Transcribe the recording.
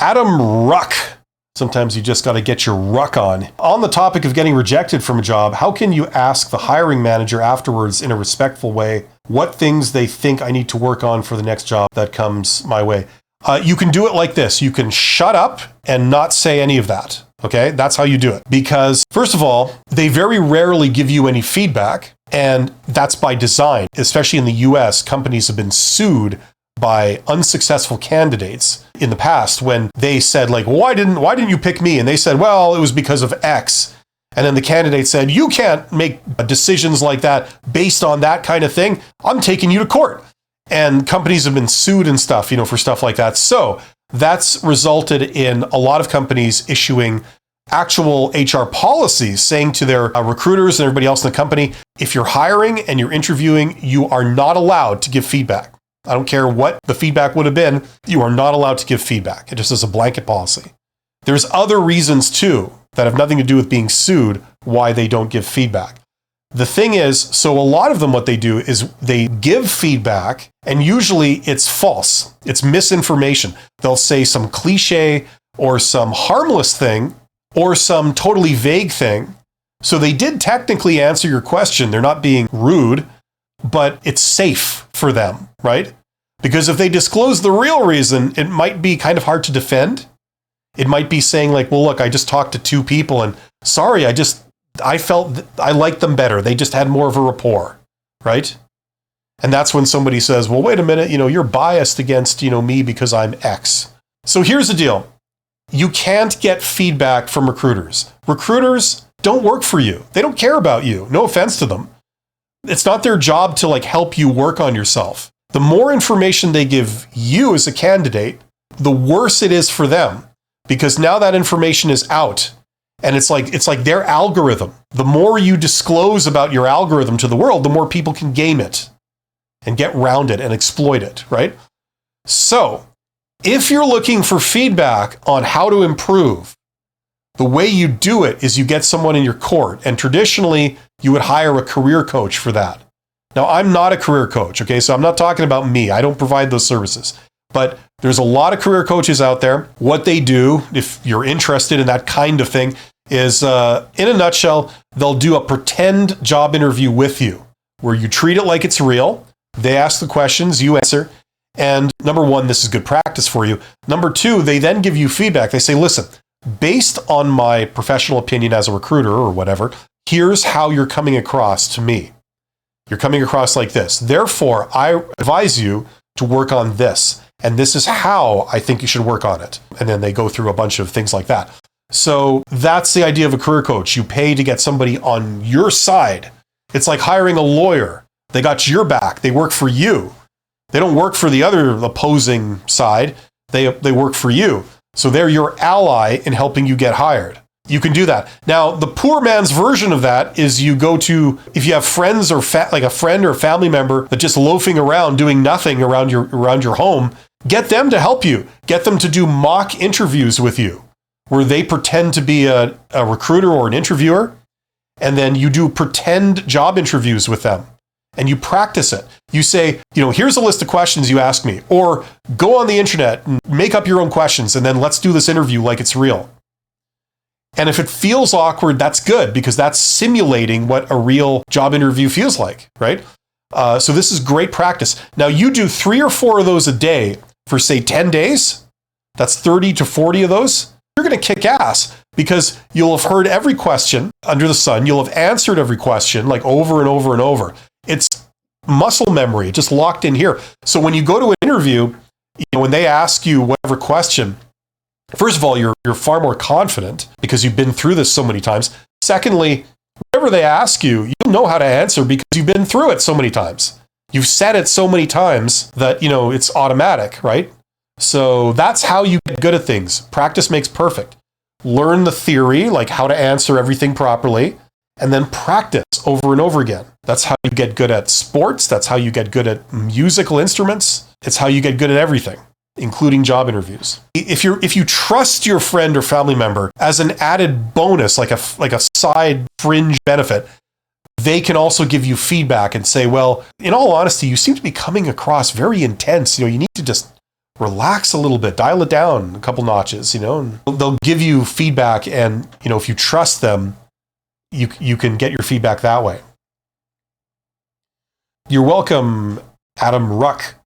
Adam Ruck. Sometimes you just got to get your ruck on. On the topic of getting rejected from a job, how can you ask the hiring manager afterwards in a respectful way what things they think I need to work on for the next job that comes my way? You can do it like this. You can shut up and not say any of that. Okay, that's how you do it. Because first of all, they very rarely give you any feedback, and that's by design. Especially in the US, companies have been sued by unsuccessful candidates in the past when they said like, why didn't you pick me? And they said, well, it was because of X. And then the candidate said, you can't make decisions like that based on that kind of thing. I'm taking you to court. And companies have been sued and stuff, for stuff like that. So that's resulted in a lot of companies issuing actual HR policies saying to their recruiters and everybody else in the company, if you're hiring and you're interviewing, you are not allowed to give feedback. I don't care what the feedback would have been, you are not allowed to give feedback. It just is a blanket policy. There's other reasons too that have nothing to do with being sued why they don't give feedback. The thing is, so a lot of them, what they do is they give feedback and usually it's false. It's misinformation. They'll say some cliche or some harmless thing or some totally vague thing. So they did technically answer your question. They're not being rude, but it's safe for them, right? Because if they disclose the real reason, it might be kind of hard to defend. It might be saying like, well, look, I just talked to 2 people and sorry, I felt I liked them better. They just had more of a rapport, right? And that's when somebody says, well, wait a minute, you're biased against, me because I'm X. So here's the deal. You can't get feedback from recruiters. Recruiters don't work for you. They don't care about you. No offense to them. It's not their job to help you work on yourself. The more information they give you as a candidate, the worse it is for them, because now that information is out and it's like their algorithm. The more you disclose about your algorithm to the world, the more people can game it and get around it and exploit it, right? So if you're looking for feedback on how to improve, the way you do it is you get someone in your court, and traditionally you would hire a career coach for that. Now, I'm not a career coach, okay? So I'm not talking about me. I don't provide those services. But there's a lot of career coaches out there. What they do, if you're interested in that kind of thing, is in a nutshell, they'll do a pretend job interview with you, where you treat it like it's real. They ask the questions, you answer. And number one, this is good practice for you. Number two, they then give you feedback. They say, listen, based on my professional opinion as a recruiter or whatever, here's how you're coming across to me. You're coming across like this. Therefore, I advise you to work on this. And this is how I think you should work on it. And then they go through a bunch of things like that. So that's the idea of a career coach. You pay to get somebody on your side. It's like hiring a lawyer. They got your back. They work for you. They don't work for the other opposing side. They work for you. So they're your ally in helping you get hired. You can do that. Now, the poor man's version of that is you go to, if you have friends or like a friend or a family member that just loafing around doing nothing around your home, get them to help you. Get them to do mock interviews with you, where they pretend to be a recruiter or an interviewer, and then you do pretend job interviews with them. And you practice it. You say, here's a list of questions you ask me, or go on the internet and make up your own questions, and then let's do this interview like it's real. And if it feels awkward, that's good, because that's simulating what a real job interview feels like, right? So this is great practice. Now you do 3 or 4 of those a day for say 10 days. That's 30 to 40 of those. You're going to kick ass, because you'll have heard every question under the sun. You'll have answered every question like over and over and over. It's muscle memory, just locked in here. So when you go to an interview, when they ask you whatever question, first of all, you're far more confident because you've been through this so many times. Secondly, whatever they ask you, you know how to answer because you've been through it so many times. You've said it so many times that, it's automatic, right? So that's how you get good at things. Practice makes perfect. Learn the theory, like how to answer everything properly, and then practice over and over again. That's how you get good at sports. That's how you get good at musical instruments. It's how you get good at everything, including job interviews. If you trust your friend or family member as an added bonus, like a side fringe benefit, they can also give you feedback and say, well, in all honesty, you seem to be coming across very intense. You need to just relax a little bit, dial it down a couple notches, and they'll give you feedback. And, if you trust them, you can get your feedback that way. You're welcome, Adam Ruck.